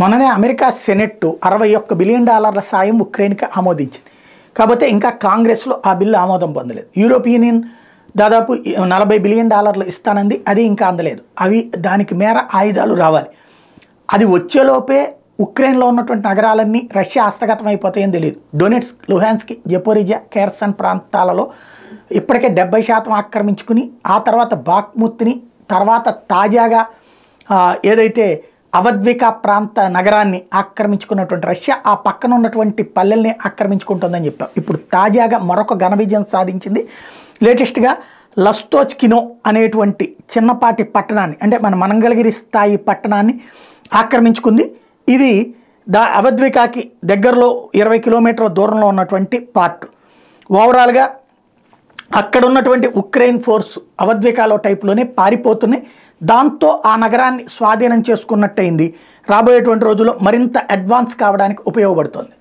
మొన్ననే America senate $61 billion సాయం ఉక్రెయిన్కి ఆమోదించింది. కాకపోతే ఇంకా కాంగ్రెస్లో ఆ బిల్లు ఆమోదం పొందలేదు. యూరోపియన్ యూనియన్ దాదాపు $40 బిలియన్ ఇస్తానంది, అది ఇంకా అందలేదు. అవి దానికి మేర ఆయుధాలు రావాలి. అది వచ్చేలోపే ఉక్రెయిన్లో ఉన్నటువంటి నగరాలన్నీ రష్యా హస్తగతం అయిపోతాయని తెలియదు. డొనెట్స్క్, లుహాన్స్క్, జపోరిజియా, ఖెర్సన్ ప్రాంతాలలో ఇప్పటికే 70% ఆక్రమించుకుని, ఆ తర్వాత బాఖ్ముత్ని, తర్వాత తాజాగా ఏదైతే అవద్వికా ప్రాంత నగరాన్ని ఆక్రమించుకున్నటువంటి రష్యా ఆ పక్కన ఉన్నటువంటి పల్లెల్ని ఆక్రమించుకుంటుందని చెప్పాం. ఇప్పుడు తాజాగా మరొక ఘన విజయం సాధించింది. లేటెస్ట్గా లస్తోచ్కినో అనేటువంటి చిన్నపాటి పట్టణాన్ని, అంటే మన మంగళగిరి స్థాయి పట్టణాన్ని ఆక్రమించుకుంది. ఇది అవద్వికాకి దగ్గరలో 20 కిలోమీటర్ల దూరంలో ఉన్నటువంటి పార్ట్. ఓవరాల్గా అక్కడ ఉన్నటువంటి ఉక్రెయిన్ ఫోర్స్ అవద్వికాలో టైప్లోనే పారిపోతున్నాయి. దాంతో ఆ నగరాన్ని స్వాధీనం చేసుకున్నట్టయింది. రాబోయేటువంటి రోజుల్లో మరింత అడ్వాన్స్ కావడానికి ఉపయోగపడుతుంది.